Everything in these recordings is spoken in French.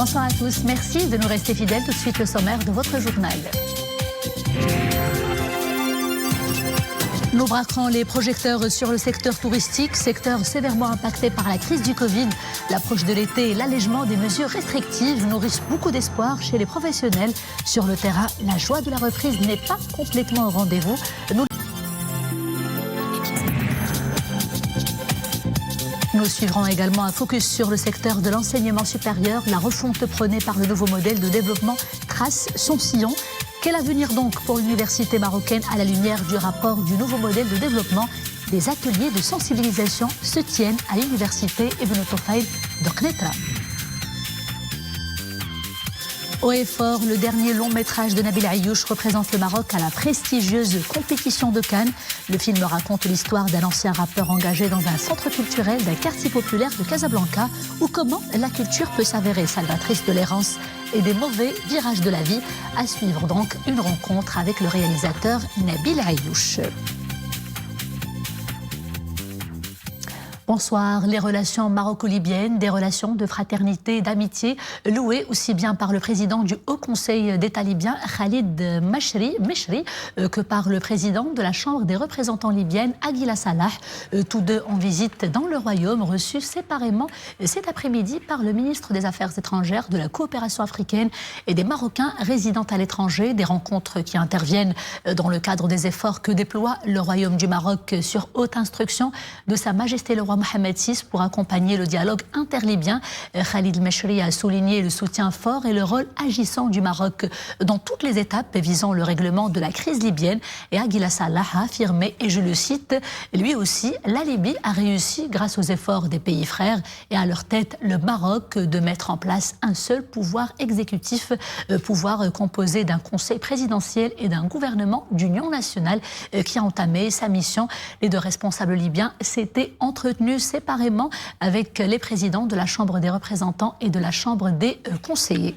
Bonsoir à tous, merci de nous rester fidèles. Tout de suite le sommaire de votre journal. Nous braquerons les projecteurs sur le secteur touristique, secteur sévèrement impacté par la crise du Covid. L'approche de l'été et l'allègement des mesures restrictives nourrissent beaucoup d'espoir chez les professionnels. Sur le terrain, la joie de la reprise n'est pas complètement au rendez-vous. Nous suivrons également un focus sur le secteur de l'enseignement supérieur. La refonte prônée par le nouveau modèle de développement trace son sillon. Quel avenir donc pour l'université marocaine à la lumière du rapport du nouveau modèle de développement? Des ateliers de sensibilisation se tiennent à l'université Ibn Tufayl de Qnitra. Haut et fort, le dernier long métrage de Nabil Ayouch représente le Maroc à la prestigieuse compétition de Cannes. Le film raconte l'histoire d'un ancien rappeur engagé dans un centre culturel d'un quartier populaire de Casablanca, ou comment la culture peut s'avérer salvatrice de l'errance et des mauvais virages de la vie. À suivre donc une rencontre avec le réalisateur Nabil Ayouch. Bonsoir. Les relations maroco-libyennes, des relations de fraternité et d'amitié louées aussi bien par le président du Haut Conseil d'État libyen, Khalid Meshri, que par le président de la Chambre des représentants libyennes, Aguila Salah. Tous deux en visite dans le royaume, reçus séparément cet après-midi par le ministre des Affaires étrangères, de la coopération africaine et des Marocains résidant à l'étranger. Des rencontres qui interviennent dans le cadre des efforts que déploie le royaume du Maroc sur haute instruction de Sa Majesté le roi Mohamed VI pour accompagner le dialogue interlibyen. Khalid Meshri a souligné le soutien fort et le rôle agissant du Maroc dans toutes les étapes visant le règlement de la crise libyenne. Et Aguila Salah a affirmé, et je le cite, lui aussi, la Libye a réussi grâce aux efforts des pays frères et à leur tête le Maroc de mettre en place un seul pouvoir exécutif, pouvoir composé d'un conseil présidentiel et d'un gouvernement d'union nationale qui a entamé sa mission. Les deux responsables libyens s'étaient entretenus séparément avec les présidents de la Chambre des représentants et de la Chambre des conseillers.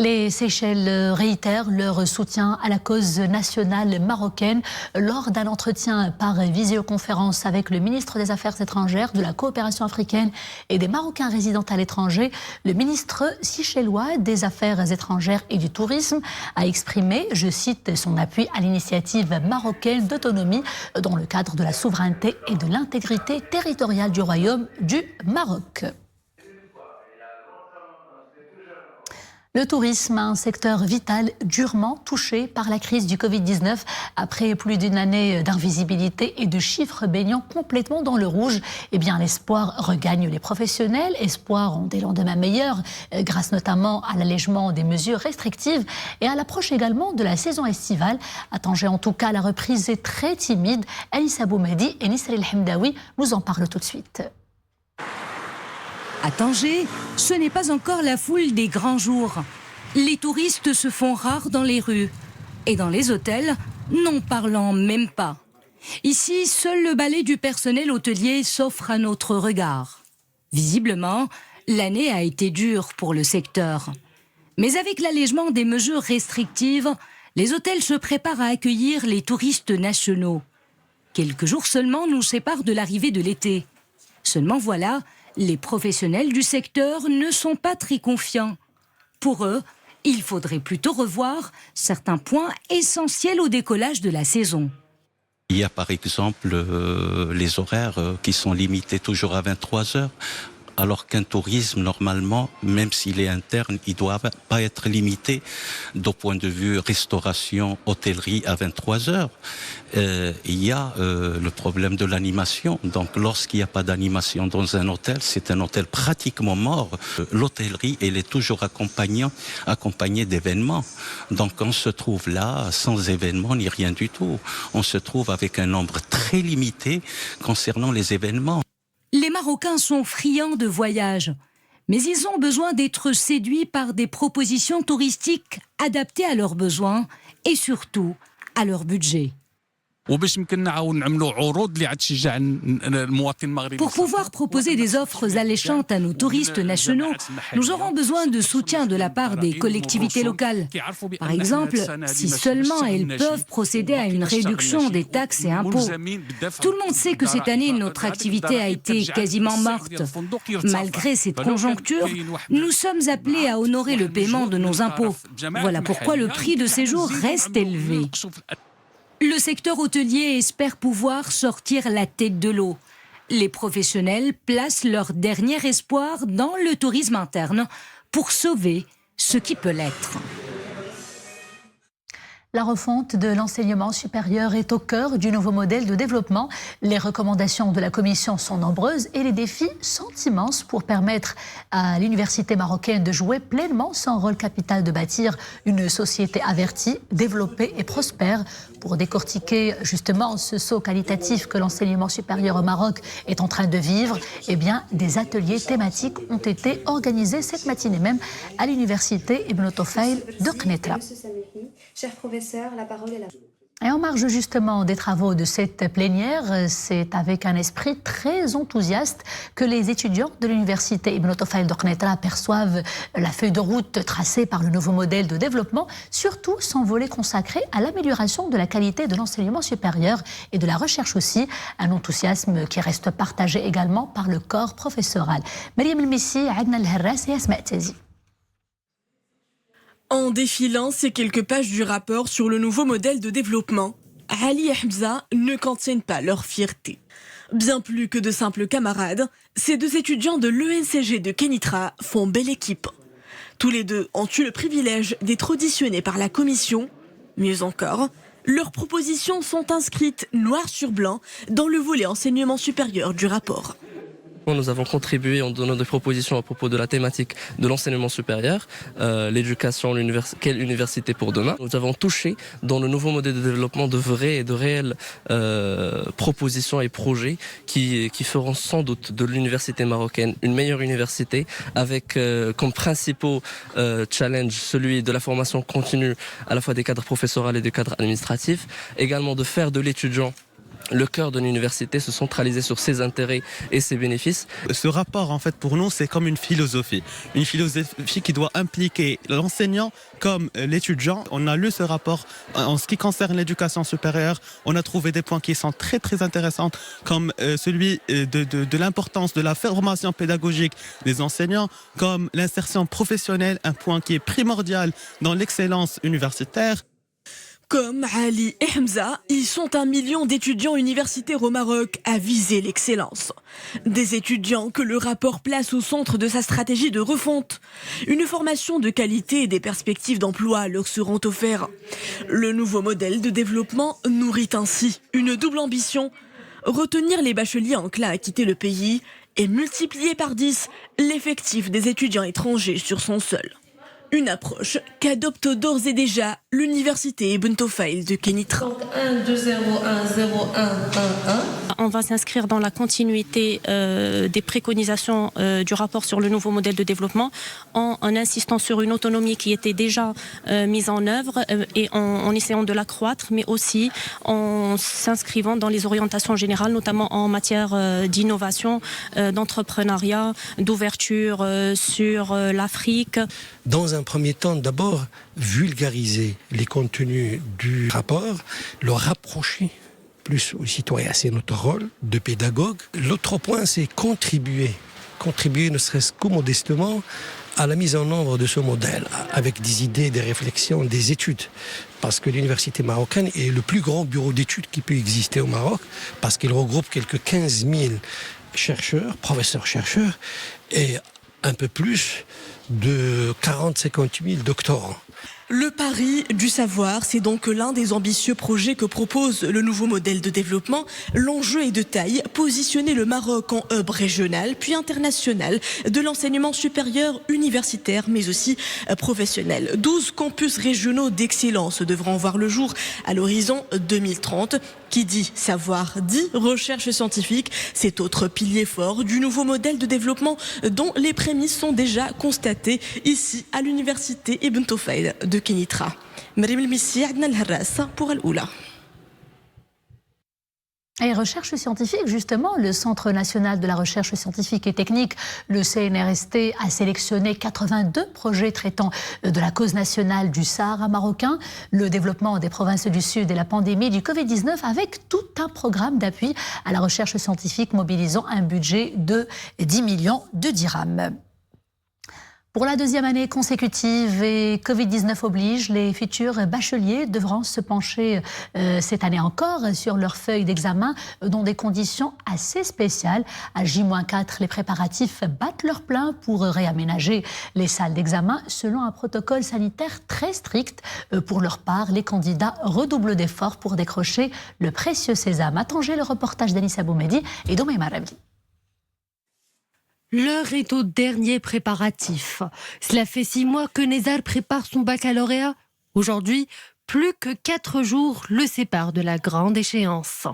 Les Seychelles réitèrent leur soutien à la cause nationale marocaine lors d'un entretien par visioconférence avec le ministre des Affaires étrangères, de la coopération africaine et des Marocains résidant à l'étranger. Le ministre seychellois des Affaires étrangères et du Tourisme a exprimé, je cite, son appui à l'initiative marocaine d'autonomie dans le cadre de la souveraineté et de l'intégrité territoriale du Royaume du Maroc. Le tourisme, un secteur vital durement touché par la crise du Covid-19. Après plus d'une année d'invisibilité et de chiffres baignant complètement dans le rouge, eh bien l'espoir regagne les professionnels. Espoir en des lendemains meilleurs, grâce notamment à l'allègement des mesures restrictives et à l'approche également de la saison estivale. À Tanger, en tout cas, la reprise est très timide. Anissa Boumedi et Nisri El Hamdaoui nous en parlent tout de suite. À Tanger, ce n'est pas encore la foule des grands jours. Les touristes se font rares dans les rues. Et dans les hôtels, n'en parlant même pas. Ici, seul le balai du personnel hôtelier s'offre à notre regard. Visiblement, l'année a été dure pour le secteur. Mais avec l'allègement des mesures restrictives, les hôtels se préparent à accueillir les touristes nationaux. Quelques jours seulement nous séparent de l'arrivée de l'été. Seulement voilà, les professionnels du secteur ne sont pas très confiants. Pour eux, il faudrait plutôt revoir certains points essentiels au décollage de la saison. Il y a par exemple les horaires qui sont limités toujours à 23 heures. Alors qu'un tourisme, normalement, même s'il est interne, il ne doit pas être limité du point de vue restauration, hôtellerie à 23 heures. Il y a le problème de l'animation. Donc lorsqu'il n'y a pas d'animation dans un hôtel, c'est un hôtel pratiquement mort. L'hôtellerie, elle est toujours accompagnée d'événements. Donc on se trouve là sans événements ni rien du tout. On se trouve avec un nombre très limité concernant les événements. Les Marocains sont friands de voyage, mais ils ont besoin d'être séduits par des propositions touristiques adaptées à leurs besoins et surtout à leur budget. Pour pouvoir proposer des offres alléchantes à nos touristes nationaux, nous aurons besoin de soutien de la part des collectivités locales. Par exemple, si seulement elles peuvent procéder à une réduction des taxes et impôts. Tout le monde sait que cette année, notre activité a été quasiment morte. Malgré cette conjoncture, nous sommes appelés à honorer le paiement de nos impôts. Voilà pourquoi le prix de séjour reste élevé. Le secteur hôtelier espère pouvoir sortir la tête de l'eau. Les professionnels placent leur dernier espoir dans le tourisme interne pour sauver ce qui peut l'être. La refonte de l'enseignement supérieur est au cœur du nouveau modèle de développement. Les recommandations de la Commission sont nombreuses et les défis sont immenses pour permettre à l'université marocaine de jouer pleinement son rôle capital de bâtir une société avertie, développée et prospère. Pour décortiquer justement ce saut qualitatif que l'enseignement supérieur au Maroc est en train de vivre, eh bien, des ateliers thématiques ont été organisés cette matinée même à l'université Ibn Tufayl de Knetra. Cher professeur, la parole est là. Et en marge justement des travaux de cette plénière, c'est avec un esprit très enthousiaste que les étudiants de l'université Ibn Tufayl de Knetra perçoivent la feuille de route tracée par le nouveau modèle de développement, surtout son volet consacré à l'amélioration de la qualité de l'enseignement supérieur et de la recherche aussi, un enthousiasme qui reste partagé également par le corps professoral. Mariam El-Missi, Adna El-Harras et Asma Tazi. En défilant ces quelques pages du rapport sur le nouveau modèle de développement, Ali et Hamza ne contiennent pas leur fierté. Bien plus que de simples camarades, ces deux étudiants de l'ENCG de Kénitra font belle équipe. Tous les deux ont eu le privilège d'être auditionnés par la commission. Mieux encore, leurs propositions sont inscrites noir sur blanc dans le volet enseignement supérieur du rapport. Nous avons contribué en donnant des propositions à propos de la thématique de l'enseignement supérieur, l'éducation, quelle université pour demain. Nous avons touché dans le nouveau modèle de développement de vraies et de réelles propositions et projets qui feront sans doute de l'université marocaine une meilleure université avec comme principaux challenges celui de la formation continue à la fois des cadres professoraux et des cadres administratifs, également de faire de l'étudiant le cœur de l'université, se centraliser sur ses intérêts et ses bénéfices. Ce rapport, en fait, pour nous, c'est comme une philosophie qui doit impliquer l'enseignant comme l'étudiant. On a lu ce rapport en ce qui concerne l'éducation supérieure. On a trouvé des points qui sont très, très intéressants, comme celui de l'importance de la formation pédagogique des enseignants, comme l'insertion professionnelle, un point qui est primordial dans l'excellence universitaire. Comme Ali et Hamza, ils sont 1 million d'étudiants universitaires au Maroc à viser l'excellence. Des étudiants que le rapport place au centre de sa stratégie de refonte. Une formation de qualité et des perspectives d'emploi leur seront offertes. Le nouveau modèle de développement nourrit ainsi une double ambition. Retenir les bacheliers enclins à quitter le pays et multiplier par 10 l'effectif des étudiants étrangers sur son sol. Une approche qu'adopte d'ores et déjà l'université Ibn Tufayl de Kénitra. Donc 1, 2, 0, 1, 0, 1, 1, 1. On va s'inscrire dans la continuité des préconisations du rapport sur le nouveau modèle de développement en insistant sur une autonomie qui était déjà mise en œuvre et en essayant de l'accroître, mais aussi en s'inscrivant dans les orientations générales, notamment en matière d'innovation, d'entrepreneuriat, d'ouverture sur l'Afrique. Dans un premier temps, d'abord, vulgariser les contenus du rapport, le rapprocher plus aux citoyens. C'est notre rôle de pédagogue. L'autre point, c'est contribuer ne serait-ce que modestement à la mise en œuvre de ce modèle, avec des idées, des réflexions, des études. Parce que l'université marocaine est le plus grand bureau d'études qui peut exister au Maroc, parce qu'il regroupe quelques 15 000 chercheurs, professeurs-chercheurs, et un peu plus de 40-50 000 doctorants. Le pari du savoir, c'est donc l'un des ambitieux projets que propose le nouveau modèle de développement. L'enjeu est de taille, positionner le Maroc en hub régional puis international de l'enseignement supérieur universitaire mais aussi professionnel. 12 campus régionaux d'excellence devront voir le jour à l'horizon 2030. Qui dit savoir dit recherche scientifique. C'est autre pilier fort du nouveau modèle de développement dont les prémices sont déjà constatées ici à l'université Ibn Tufayl de Kénitra. Mariam El-Missi, Adna El-Harras pour Al-Oula. Et recherche scientifique, justement, le Centre national de la recherche scientifique et technique, le CNRST, a sélectionné 82 projets traitant de la cause nationale du Sahara marocain, le développement des provinces du Sud et la pandémie du Covid-19, avec tout un programme d'appui à la recherche scientifique mobilisant un budget de 10 millions de dirhams. Pour la deuxième année consécutive et Covid-19 oblige, les futurs bacheliers devront se pencher cette année encore sur leur feuille d'examen dans des conditions assez spéciales. À J-4, les préparatifs battent leur plein pour réaménager les salles d'examen selon un protocole sanitaire très strict. Pour leur part, les candidats redoublent d'efforts pour décrocher le précieux sésame. À Tanger, le reportage d'Anissa Boumedi et d'Omaïma Rabli. L'heure est au dernier préparatif. Cela fait 6 mois que Nezar prépare son baccalauréat. Aujourd'hui, plus que 4 jours le séparent de la grande échéance.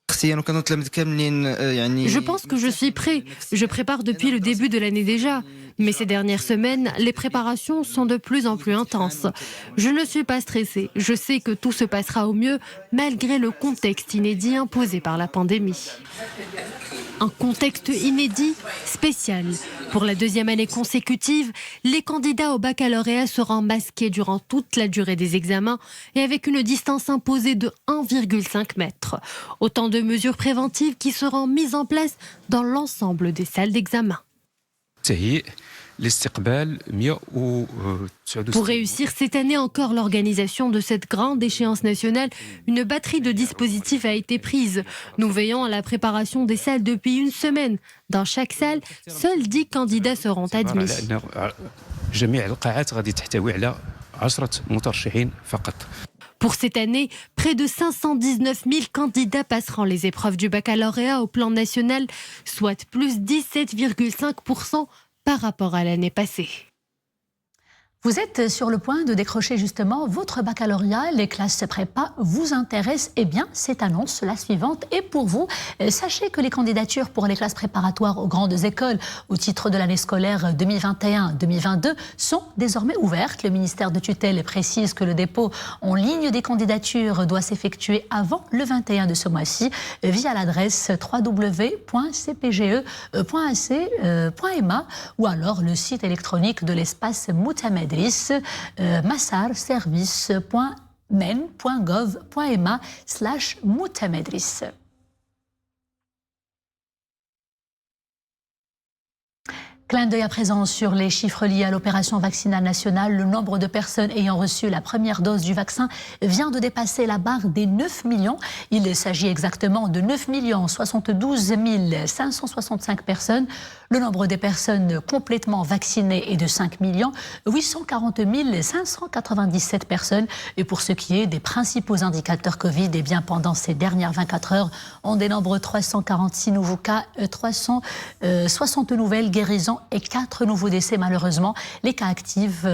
Je pense que je suis prêt. Je prépare depuis le début de l'année déjà. Mais ces dernières semaines, les préparations sont de plus en plus intenses. Je ne suis pas stressée. Je sais que tout se passera au mieux malgré le contexte inédit imposé par la pandémie. Un contexte inédit, spécial. Pour la deuxième année consécutive, les candidats au baccalauréat seront masqués durant toute la durée des examens et avec une distance imposée de 1,5 mètre. Autant de mesures préventives qui seront mises en place dans l'ensemble des salles d'examen. Pour réussir cette année encore l'organisation de cette grande échéance nationale, une batterie de dispositifs a été prise. Nous veillons à la préparation des salles depuis une semaine. Dans chaque salle, seuls 10 candidats seront admis. Pour cette année, près de 519 000 candidats passeront les épreuves du baccalauréat au plan national, soit plus 17,5% par rapport à l'année passée. Vous êtes sur le point de décrocher justement votre baccalauréat, les classes prépa vous intéressent, eh bien cette annonce, la suivante, est pour vous. Sachez que les candidatures pour les classes préparatoires aux grandes écoles au titre de l'année scolaire 2021-2022 sont désormais ouvertes. Le ministère de tutelle précise que le dépôt en ligne des candidatures doit s'effectuer avant le 21 de ce mois-ci via l'adresse www.cpge.ac.ma ou alors le site électronique de l'espace Moutamed. massarservice.men.gov.ma/Moutamedris. Clin d'œil à présent sur les chiffres liés à l'opération vaccinale nationale. Le nombre de personnes ayant reçu la première dose du vaccin vient de dépasser la barre des 9 millions. Il s'agit exactement de 9 072 565 personnes. Le nombre des personnes complètement vaccinées est de 5 840 597 personnes. Et pour ce qui est des principaux indicateurs Covid, eh bien pendant ces dernières 24 heures, on dénombre 346 nouveaux cas, 360 nouvelles guérisons et 4 nouveaux décès malheureusement. Les cas actifs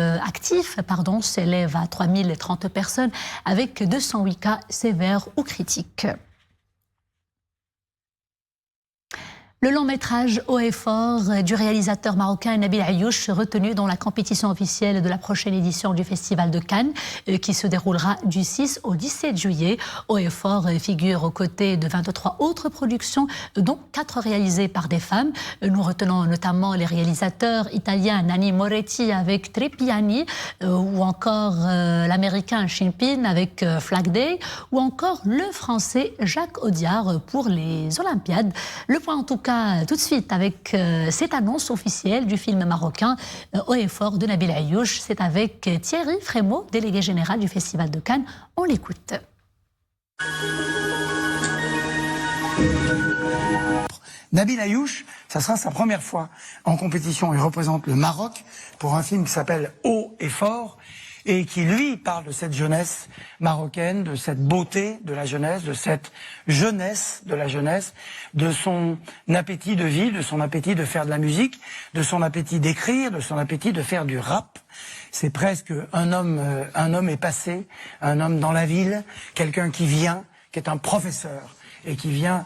s'élèvent à 3030 personnes avec 208 cas sévères ou critiques. Le long métrage Haut et fort du réalisateur marocain Nabil Ayouch, retenu dans la compétition officielle de la prochaine édition du Festival de Cannes, qui se déroulera du 6 au 17 juillet. Haut et fort figure aux côtés de 23 autres productions, dont 4 réalisées par des femmes. Nous retenons notamment les réalisateurs italiens Nanni Moretti avec Trepiani, ou encore l'américain Shinpin avec Flag Day, ou encore le français Jacques Audiard pour les Olympiades. Le point en tout cas tout de suite avec cette annonce officielle du film marocain Haut et fort de Nabil Ayouch. C'est avec Thierry Frémaux, délégué général du Festival de Cannes. On l'écoute. Nabil Ayouch, ça sera sa première fois en compétition. Il représente le Maroc pour un film qui s'appelle Haut et fort et qui, lui, parle de cette jeunesse marocaine, de cette beauté de la jeunesse, de cette jeunesse de la jeunesse, de son appétit de vie, de son appétit de faire de la musique, de son appétit d'écrire, de son appétit de faire du rap. C'est presque un homme épacé, un homme dans la ville, quelqu'un qui vient, qui est un professeur et qui vient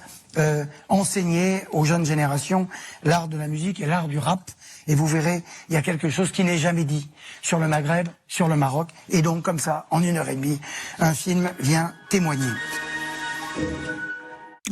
enseigner aux jeunes générations l'art de la musique et l'art du rap. Et vous verrez, il y a quelque chose qui n'est jamais dit sur le Maghreb, sur le Maroc. Et donc, comme ça, en 1h30, un film vient témoigner.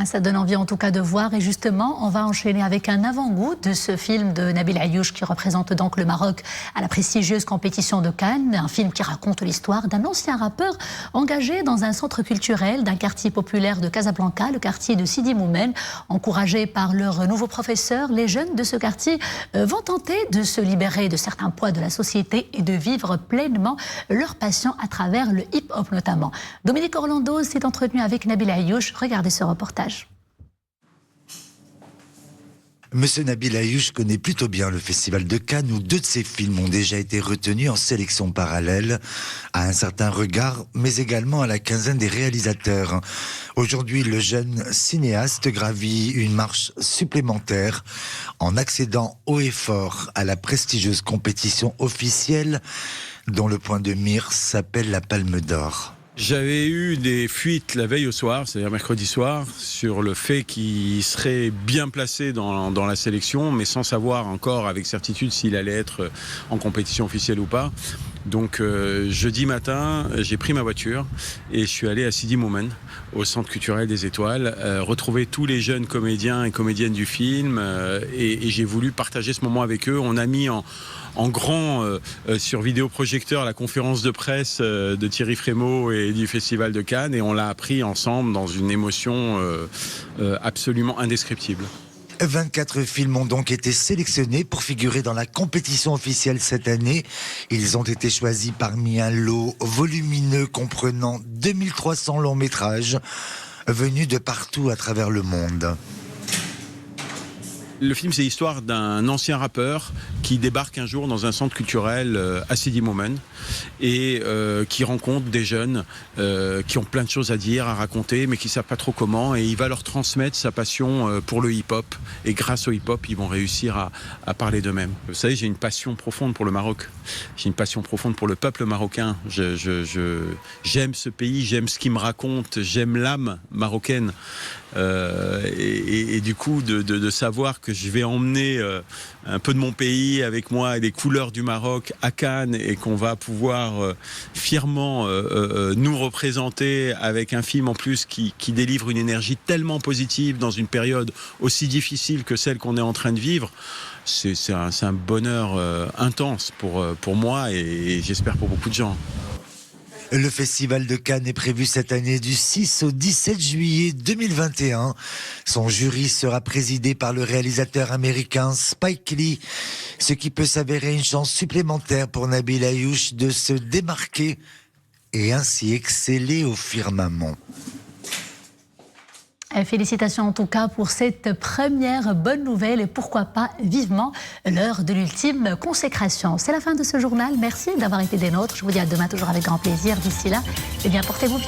Ça donne envie en tout cas de voir et justement on va enchaîner avec un avant-goût de ce film de Nabil Ayouch qui représente donc le Maroc à la prestigieuse compétition de Cannes, un film qui raconte l'histoire d'un ancien rappeur engagé dans un centre culturel d'un quartier populaire de Casablanca, le quartier de Sidi Moumen. Encouragés par leur nouveau professeur, les jeunes de ce quartier vont tenter de se libérer de certains poids de la société et de vivre pleinement leur passion à travers le hip-hop notamment. Dominique Orlando s'est entretenu avec Nabil Ayouch, regardez ce reportage. Monsieur Nabil Ayouch connaît plutôt bien le Festival de Cannes où 2 de ses films ont déjà été retenus en sélection parallèle à un certain regard, mais également à la quinzaine des réalisateurs. Aujourd'hui, le jeune cinéaste gravit une marche supplémentaire en accédant haut et fort à la prestigieuse compétition officielle dont le point de mire s'appelle la Palme d'Or. J'avais eu des fuites la veille au soir, c'est-à-dire mercredi soir, sur le fait qu'il serait bien placé dans la sélection, mais sans savoir encore avec certitude s'il allait être en compétition officielle ou pas. Donc jeudi matin, j'ai pris ma voiture et je suis allé à Sidi Moumen, au Centre culturel des Étoiles, retrouver tous les jeunes comédiens et comédiennes du film et j'ai voulu partager ce moment avec eux. On a mis en grand sur vidéoprojecteur la conférence de presse de Thierry Frémaux et du Festival de Cannes et on l'a appris ensemble dans une émotion absolument indescriptible. 24 films ont donc été sélectionnés pour figurer dans la compétition officielle cette année. Ils ont été choisis parmi un lot volumineux comprenant 2300 longs métrages venus de partout à travers le monde. Le film, c'est l'histoire d'un ancien rappeur qui débarque un jour dans un centre culturel à Sidi Moumen et qui rencontre des jeunes qui ont plein de choses à dire, à raconter, mais qui ne savent pas trop comment. Et il va leur transmettre sa passion pour le hip-hop. Et grâce au hip-hop, ils vont réussir à parler d'eux-mêmes. Vous savez, j'ai une passion profonde pour le Maroc. J'ai une passion profonde pour le peuple marocain. J'aime ce pays, j'aime ce qu'il me raconte, j'aime l'âme marocaine. Et du coup, de savoir que je vais emmener un peu de mon pays avec moi et les couleurs du Maroc à Cannes et qu'on va pouvoir fièrement nous représenter avec un film en plus qui délivre une énergie tellement positive dans une période aussi difficile que celle qu'on est en train de vivre, c'est un bonheur intense pour moi et j'espère pour beaucoup de gens. Le Festival de Cannes est prévu cette année du 6 au 17 juillet 2021. Son jury sera présidé par le réalisateur américain Spike Lee, ce qui peut s'avérer une chance supplémentaire pour Nabil Ayouch de se démarquer et ainsi exceller au firmament. Félicitations en tout cas pour cette première bonne nouvelle et pourquoi pas vivement l'heure de l'ultime consécration. C'est la fin de ce journal. Merci d'avoir été des nôtres. Je vous dis à demain toujours avec grand plaisir. D'ici là, eh bien portez-vous bien.